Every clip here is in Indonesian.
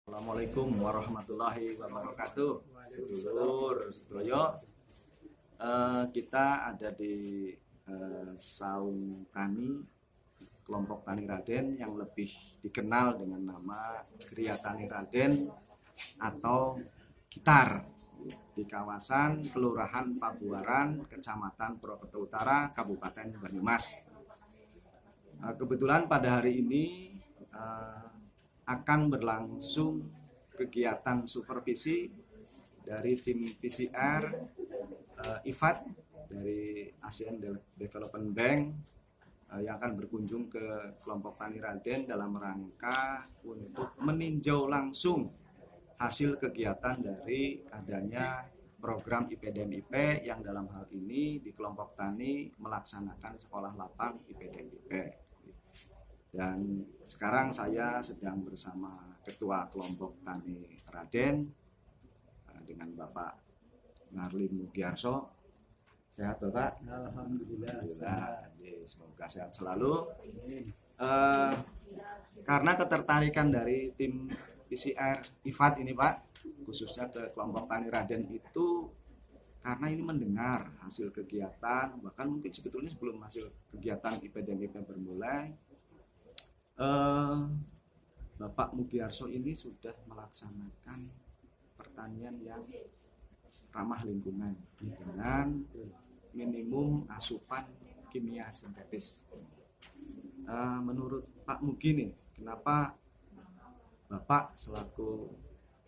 Assalamualaikum warahmatullahi wabarakatuh. Sedulur sedaya, kita ada di saung tani kelompok Tani Raden yang lebih dikenal dengan nama Gria Tani Raden atau Gitar di kawasan Kelurahan Pabuaran, Kecamatan Purwokerto Utara, Kabupaten Banyumas. Kebetulan pada hari ini akan berlangsung kegiatan supervisi dari tim PCR IFAD dari ASEAN Development Bank yang akan berkunjung ke kelompok Tani Raden dalam rangka untuk meninjau langsung hasil kegiatan dari adanya program IPDN-IP yang dalam hal ini di kelompok tani melaksanakan sekolah lapang IPDN-IP. Dan sekarang saya sedang bersama Ketua Kelompok Tani Raden dengan Bapak Narlim Mugiarso. Sehat Bapak? Alhamdulillah. Semoga sehat selalu. Karena ketertarikan dari tim PCR IFAD ini Pak, khususnya ke kelompok Tani Raden itu karena ini mendengar hasil kegiatan, bahkan mungkin sebetulnya sebelum hasil kegiatan IPDN-IP bermulai, Bapak Mugiarso ini sudah melaksanakan pertanian yang ramah lingkungan dengan minimum asupan kimia sintetis. Menurut Pak Mugi nih, kenapa Bapak selaku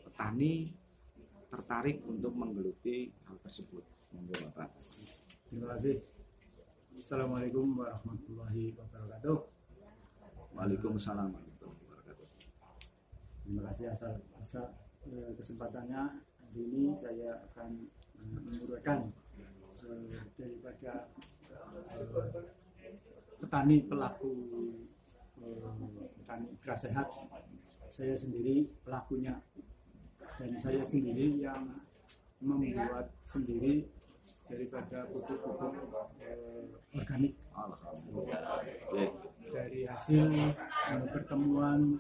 petani tertarik untuk menggeluti hal tersebut? Monggo Bapak. Terima kasih. Assalamualaikum warahmatullahi wabarakatuh. Waalaikumsalam warahmatullahi wabarakatuh. Terima kasih atas kesempatannya. Hari ini saya akan menguraikan daripada petani pelaku petani beras sehat. Saya sendiri pelakunya dan saya sendiri yang membuat sendiri daripada pupuk-pupuk organik. Alhamdulillah. Dari hasil pertemuan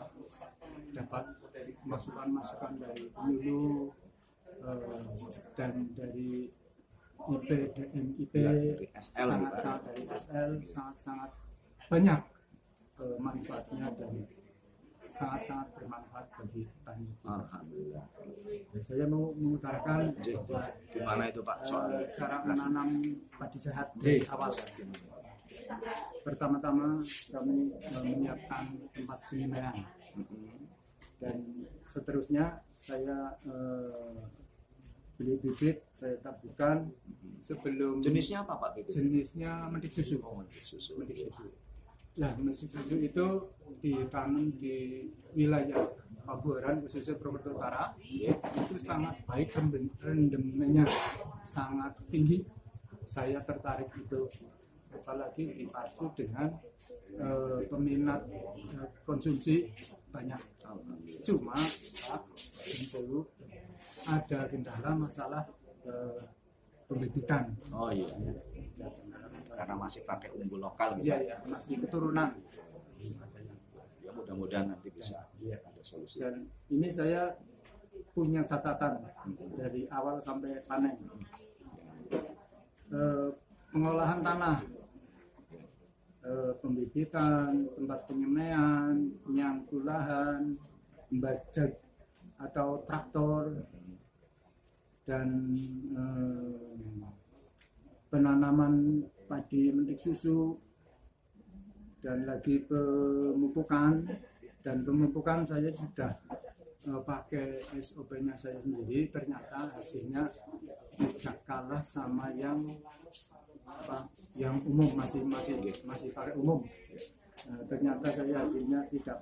dapat masukan-masukan dari penyuluh dan dari IPDN-IP sangat-sangat dari SL sangat-sangat banyak manfaatnya dan sangat-sangat bermanfaat bagi petani. Alhamdulillah. Saya mau mengutarakan Gimana itu Pak soal cara menanam padi sehat dari awal. Pertama-tama kami menyiapkan tempat penyembelihan dan seterusnya saya beli bibit, saya taburkan sebelum. Jenisnya apa Pak? Jenisnya mentik susu. Mentik susu. Nah, mentik susu itu ditanam di wilayah Pabuaran khususnya Purwokerto Utara, itu sangat baik, rendemennya sangat tinggi. Saya tertarik itu, apalagi dipacu dengan peminat konsumsi banyak. Cuma Pak, ada kendala masalah pembibitan. Oh iya. Karena masih pakai unggul lokal. Iya, masih keturunan. Ya mudah-mudahan nanti bisa ada solusi. Dan ini saya punya catatan dari awal sampai panen. Pengolahan tanah, pembibitan, tempat penyemaian, nyangkulahan, membajak atau traktor, dan penanaman padi mentik susu, dan lagi pemupukan. Dan pemupukan saya sudah pakai SOP-nya saya sendiri, ternyata hasilnya tidak kalah sama yang umum, masih pakai umum. Ternyata saya hasilnya tidak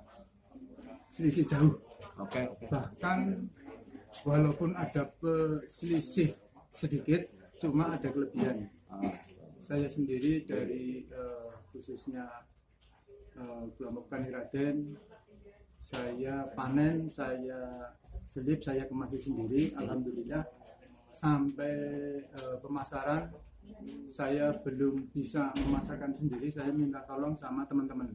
selisih jauh. Bahkan walaupun ada selisih sedikit, cuma ada kelebihan. Saya sendiri dari khususnya kelompok Tani Raden, saya panen, saya selip, saya kemasi sendiri. Alhamdulillah sampai pemasaran saya belum bisa memasarkan sendiri, saya minta tolong sama teman-teman,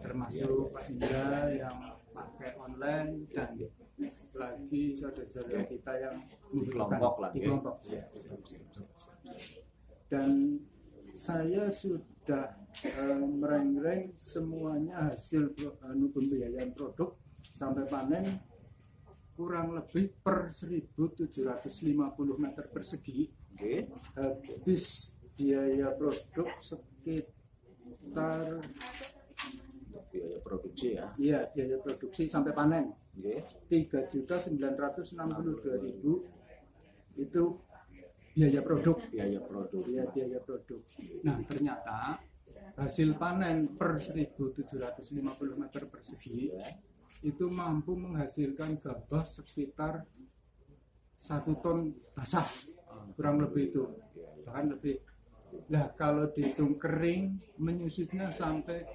termasuk Pak Indra yang pakai online, dan lagi saudara-saudara kita yang Di kelompok lah. di Ya. kelompok. Ya. Dan saya sudah merengreng semuanya hasil pembiayaan produk sampai panen kurang lebih per 1.750 meter persegi. Oke. Habis biaya produk sekitar Biaya produksi ya. iya biaya produksi sampai panen Oke. 3.962.000 itu biaya produk. Biaya produk. Iya, biaya produk. Nah, ternyata hasil panen per 1.750 meter persegi Ya. itu mampu menghasilkan gabah sekitar 1 ton basah, kurang lebih itu, bahkan lebih. Nah, kalau dihitung kering menyusutnya sampai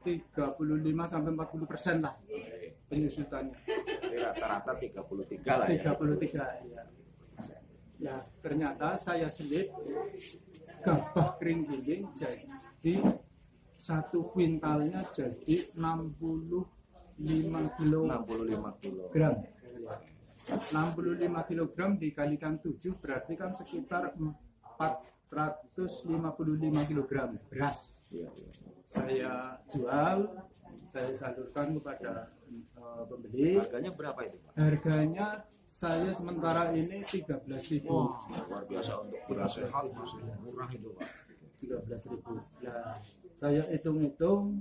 35 sampai 40% lah penyusutannya. Jadi rata-rata 33 lah ya. 33 ya. Nah, ternyata saya selip gabah kering giling jadi 1 kuintalnya jadi 65 kilogram. 65 kilogram dikalikan 7 berarti kan sekitar 455 kilogram beras. Iya. Saya jual, saya salurkan kepada pembeli. Harganya berapa itu, Pak? Harganya saya sementara ini 13.000. Luar biasa untuk beras sehat, murah itu, Pak. 13.000. Nah, saya hitung-hitung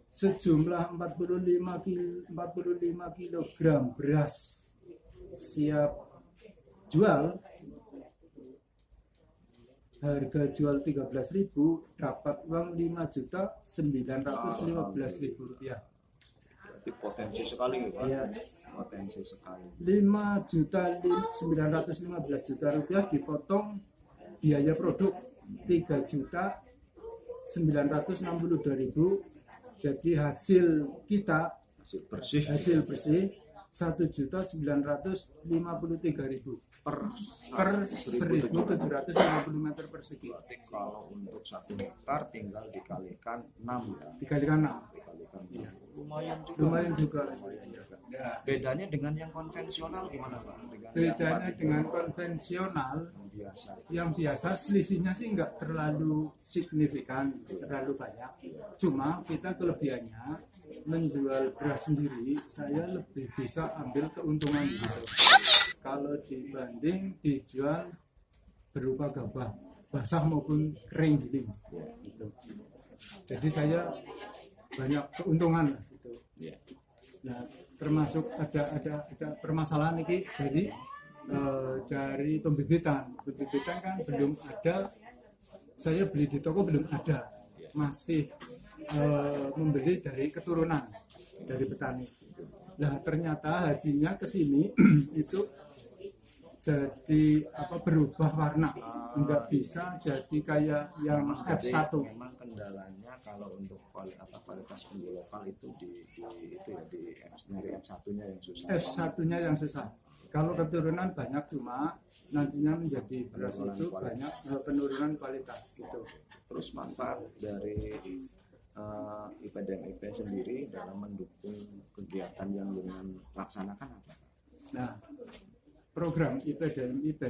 sejumlah 45 kilogram beras siap jual, harga jual 13.000, dapat uang 5.915.000 rupiah. Berarti potensi sekali, Pak. Ya, Potensi sekali. 5.915.000 rupiah dipotong biaya produk 3.962.000, jadi hasil kita Hasil bersih hasil bersih 1.953.000 per per 1.750 meter persegi. Berarti kalau untuk 1 hektar tinggal dikalikan 6 ya. Dikalikan 6. Dikalikan Iya. lumayan juga. Lumayan juga. Bedanya dengan yang konvensional gimana, Pak? Bedanya dengan konvensional biasa. yang biasa selisihnya sih nggak terlalu signifikan, terlalu banyak. Cuma kita kelebihannya menjual beras sendiri, saya lebih bisa ambil keuntungan gitu. Kalau dibanding dijual berupa gabah basah maupun kering giling gitu. Jadi saya banyak keuntungan gitu. Nah, termasuk ada permasalahan ini dari pembibitan kan belum ada, saya beli di toko belum ada, masih membeli dari keturunan dari petani. Nah, ternyata hasilnya ke sini itu jadi berubah warna, nggak bisa jadi kayak yang F1. Memang kendalanya kalau untuk kualitas unggul lokal itu di nyari F1-nya yang susah. F1-nya yang susah. Kalau keturunan banyak, cuma nantinya menjadi beras itu banyak penurunan kualitas gitu. Terus manfaat dari IPDM-IP sendiri dalam mendukung kegiatan yang dengan laksanakan apa? Nah, program IPDM-IP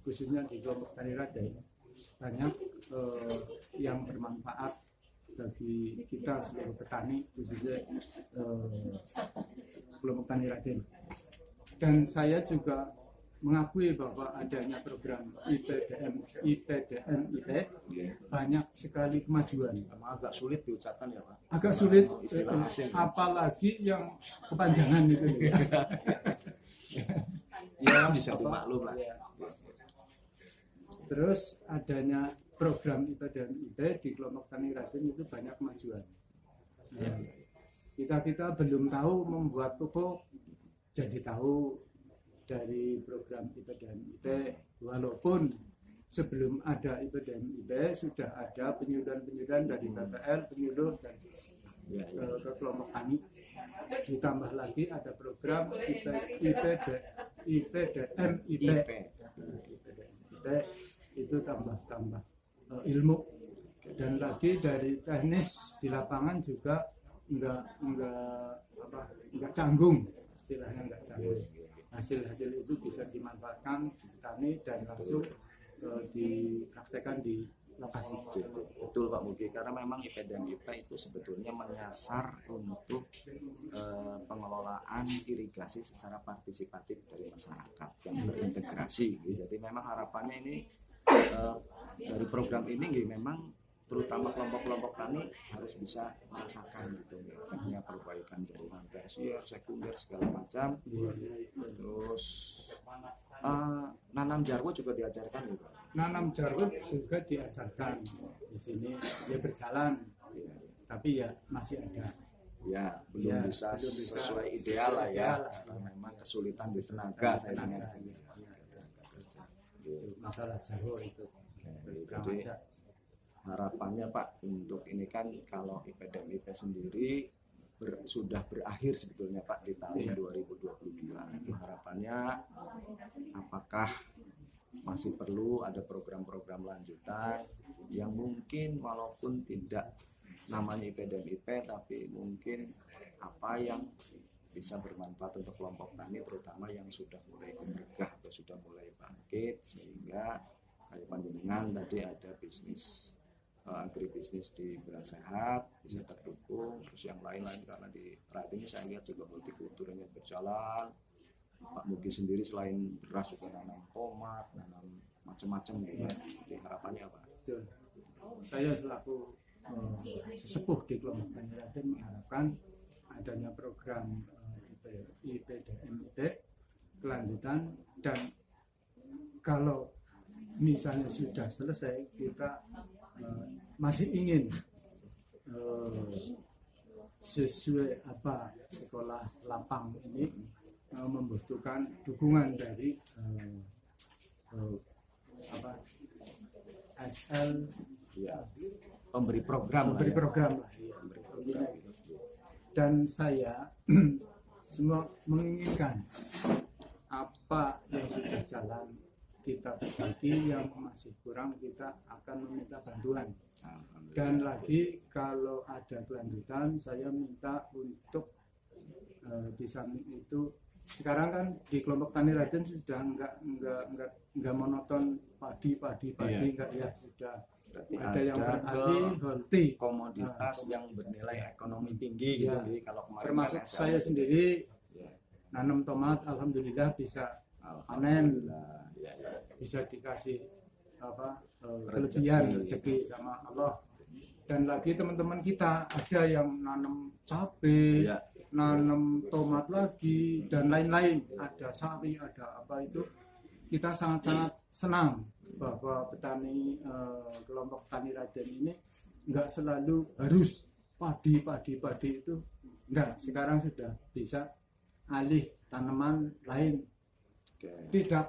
khususnya di kelompok Tani Raden banyak yang bermanfaat bagi kita seluruh petani, khususnya kelompok Tani Raden. Dan saya juga mengakui bahwa adanya program IPDM-IP banyak sekali kemajuan. Agak sulit diucapkan ya, Pak? Agak sulit, Istilah asing. apalagi yang kepanjangan itu. Ya, bisa dimaklum lah. Ya. Terus adanya program IPDM-IP di kelompok Tani Raden itu banyak kemajuan. Nah, kita belum tahu membuat pupuk, jadi tahu dari program IPDM-IP, walaupun sebelum ada IPDM-IP sudah ada penyuluhan dari PPL, penyuluh dan ke kelompok tani. Ditambah lagi ada program IPDM-IP itu tambah ilmu, dan lagi dari teknis di lapangan juga enggak canggung, istilahnya enggak hasil-hasil itu bisa dimanfaatkan di petani dan langsung dipraktekkan di lokasi. Betul Pak Mugi, karena memang IPDM-IP itu sebetulnya menyasar untuk pengelolaan irigasi secara partisipatif dari masyarakat yang terintegrasi. Jadi memang harapannya ini dari program ini memang terutama kelompok-kelompok tani harus bisa merasakan gitu efeknya perbaikan jaringan tersier, sekunder segala macam. Terus nanam jarwo juga diajarkan gitu. Nanam jarwo juga diajarkan di sini, ya berjalan, tapi ya masih ada. Ya belum bisa sesuai ideal lah ya. Memang kesulitan di tenaga saya dengar. Masalah jarwo itu. Jadi harapannya Pak untuk ini kan kalau IPDM-IP sendiri sudah berakhir sebetulnya Pak di tahun 2022. Itu harapannya apakah masih perlu ada program-program lanjutan yang mungkin walaupun tidak namanya IPDM-IP tapi mungkin apa yang bisa bermanfaat untuk kelompok tani terutama yang sudah mulai gemergah atau sudah mulai bangkit sehingga kayak panjenengan tadi ada bisnis agribisnis di beras sehat bisa terdukung, terus yang lain-lain karena di Raden ini saya lihat juga multikulturnya berjalan. Pak Mugi sendiri selain beras juga nanam tomat, nanam macam-macam gitu. Jadi harapannya apa? Betul. Saya selaku sesepuh di kelompok tani Raden mengharapkan adanya program IPDM-IP kelanjutan, dan kalau misalnya sudah selesai kita masih ingin sesuai apa sekolah lapang ini membutuhkan dukungan dari SL ya, pemberi program lah ya. Dan saya semua menginginkan apa yang sudah jalan kita berbagi, yang masih kurang kita akan meminta bantuan. Dan lagi kalau ada kelanjutan saya minta untuk di samping itu sekarang kan di kelompok tani Raden sudah enggak monoton padi enggak ya, sudah ada yang beralih holti komoditas yang bernilai ekonomi tinggi ya, gitu. Kalau kemarin termasuk kan saya sendiri nanam tomat alhamdulillah bisa panen, bisa dikasih kelebihan rezeki sama Allah. Dan lagi teman-teman kita ada yang nanam cabai, nanam tomat lagi dan lain-lain, ada sawi, ada apa itu. Kita sangat-sangat senang bahwa petani kelompok tani Raden ini enggak selalu harus padi itu, enggak. Sekarang sudah bisa alih tanaman lain. Tidak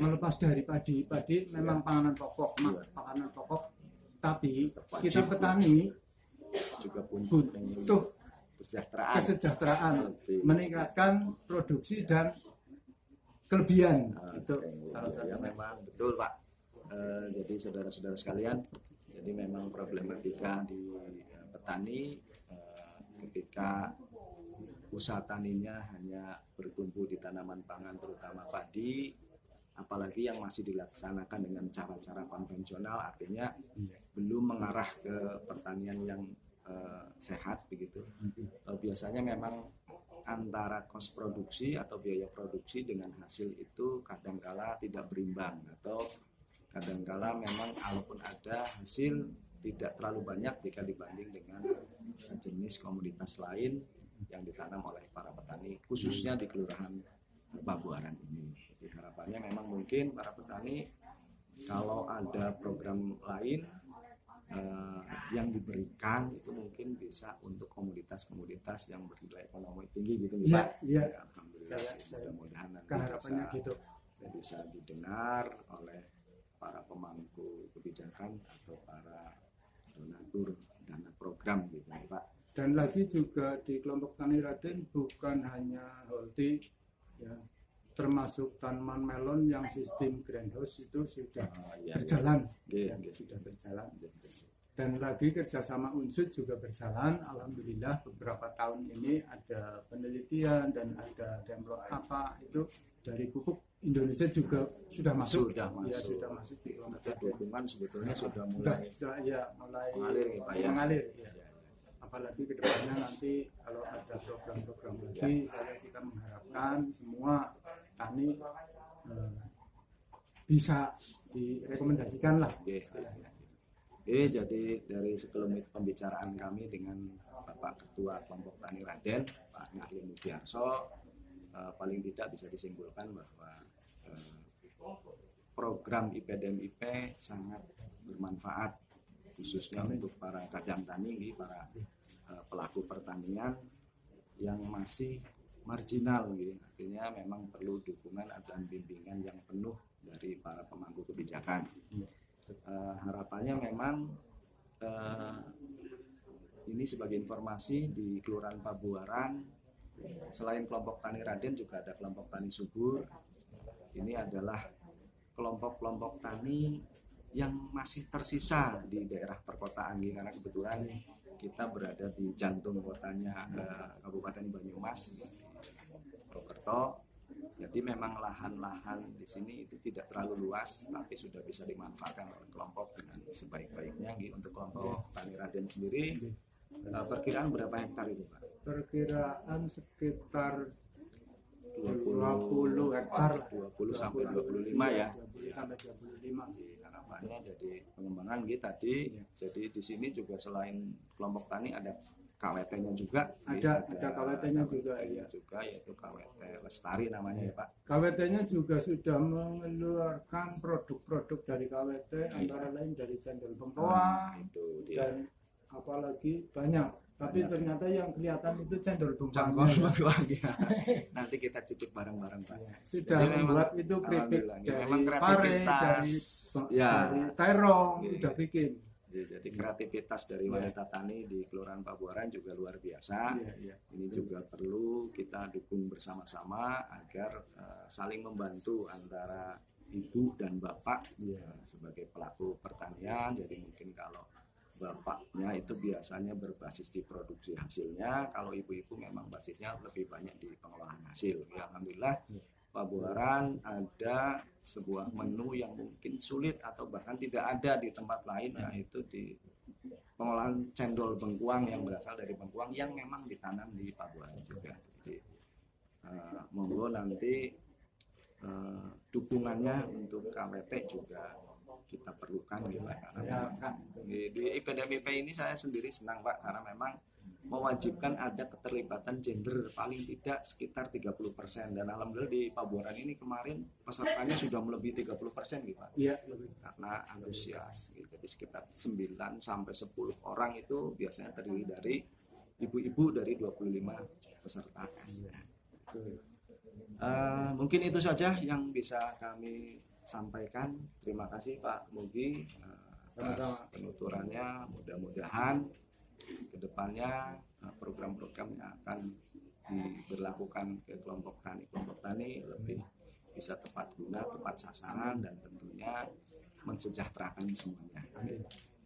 melepas dari padi memang panganan pokok, tapi kita petani juga butuh kesejahteraan, meningkatkan produksi dan kelebihan. Itu salah satu. Ya, memang betul Pak. Jadi saudara-saudara sekalian, jadi memang problematika di petani ketika usaha taninya hanya bertumbuh di tanaman pangan terutama padi, apalagi yang masih dilaksanakan dengan cara-cara konvensional, artinya belum mengarah ke pertanian yang sehat begitu. Biasanya memang antara kos produksi atau biaya produksi dengan hasil itu kadangkala tidak berimbang, atau kadangkala memang kalaupun ada hasil tidak terlalu banyak jika dibanding dengan jenis komoditas lain yang ditanam oleh para petani khususnya di Kelurahan Pabuaran ini. Jadi harapannya memang mungkin para petani kalau ada program lain yang diberikan itu mungkin bisa untuk komoditas-komoditas yang bernilai ekonomi tinggi gitu Pak. Iya. Alhamdulillah. Mudah-mudahan nanti harapannya gitu bisa didengar oleh para pemangku kebijakan atau para donatur dana program gitu Pak. Dan lagi juga di kelompok tani Raden bukan hanya holti ya, termasuk tanaman melon yang sistem greenhouse itu sudah berjalan, sudah berjalan. Dan lagi kerjasama unsur juga berjalan. Alhamdulillah beberapa tahun ini ada penelitian dan ada download apa itu dari pupuk Indonesia juga sudah masuk. Sudah Ya, masuk. sudah masuk di Nanti dukungan sebetulnya sudah Sudah, mulai ya, mulai mengalir ya Pak ya. mengalir, ya. Apalagi kedepannya nanti kalau ada program-program lagi, kita mengharapkan semua tani bisa direkomendasikan lah. Oke. Oke, jadi dari sekelumit pembicaraan kami dengan Bapak Ketua Kelompok Tani Raden, Pak Ngahli Mugiarso, paling tidak bisa disimpulkan bahwa program IPDM-IP sangat bermanfaat khususnya untuk para kadang tani, para pelaku pertanian yang masih marginal, gitu. Artinya memang perlu dukungan dan bimbingan yang penuh dari para pemangku kebijakan. Harapannya memang ini sebagai informasi di Kelurahan Pabuaran, selain kelompok Tani Raden juga ada kelompok Tani Subur. Ini adalah kelompok-kelompok tani yang masih tersisa di daerah perkotaan, karena kebetulan kita berada di jantung kotanya Kabupaten Banyumas, Purwokerto. Jadi memang lahan-lahan di sini itu tidak terlalu luas, tapi sudah bisa dimanfaatkan oleh kelompok dengan sebaik-baiknya. Untuk kelompok Tani Raden sendiri, perkiraan berapa hektar itu Pak? Perkiraan sekitar 20 hektar, 20 sampai 25 ya. 20 sampai 25. Harapannya jadi pengembangan gitu tadi. Jadi di sini juga selain kelompok tani ada KWT-nya juga. Ada KWT-nya juga, ya. Juga yaitu KWT Lestari namanya ya Pak. KWT-nya juga sudah mengeluarkan produk-produk dari KWT, antara lain dari cendol bengkoang Itu dia. dan apalagi banyak. Tapi ternyata yang kelihatan itu cendol Cangkol bengkoang. bengkoang ya. Nanti kita cicip bareng-bareng Pak. Sudah Jadi membuat memang, itu keripik alhamdulillah, dari memang pare, kreativitas, ya. dari terong, Iya. udah bikin. Jadi kreativitas dari wanita tani di Kelurahan Pabuaran juga luar biasa. Iya. Ini juga perlu kita dukung bersama-sama agar saling membantu antara ibu dan bapak sebagai pelaku pertanian. Jadi mungkin kalau bapaknya itu biasanya berbasis di produksi hasilnya, kalau ibu-ibu memang basisnya lebih banyak di pengolahan hasil. Ya, alhamdulillah Pabuaran ada sebuah menu yang mungkin sulit atau bahkan tidak ada di tempat lain, yaitu di pengolahan cendol bengkuang yang berasal dari bengkuang yang memang ditanam di Pabuaran juga. Jadi monggo nanti dukungannya untuk KWT juga kita perlukan gitu, karena di IPDM-IP ini saya sendiri senang Pak, karena memang mewajibkan ada keterlibatan gender paling tidak sekitar 30%, dan alhamdulillah di Pabuaran ini kemarin pesertanya sudah melebihi 30% gitu Pak. Iya, lebih. Karena antusias gitu. Jadi sekitar 9 sampai 10 orang itu biasanya terdiri dari ibu-ibu dari 25 peserta. Mungkin itu saja yang bisa kami sampaikan. Terima kasih Pak Mugi atas penuturannya. Mudah-mudahan kedepannya program-program yang akan diberlakukan ke kelompok tani lebih bisa tepat guna, tepat sasaran, dan tentunya mensejahterakan semuanya.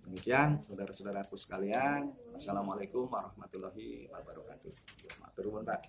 Demikian saudara-saudaraku sekalian. Assalamualaikum warahmatullahi wabarakatuh. Matur nuwun Pak.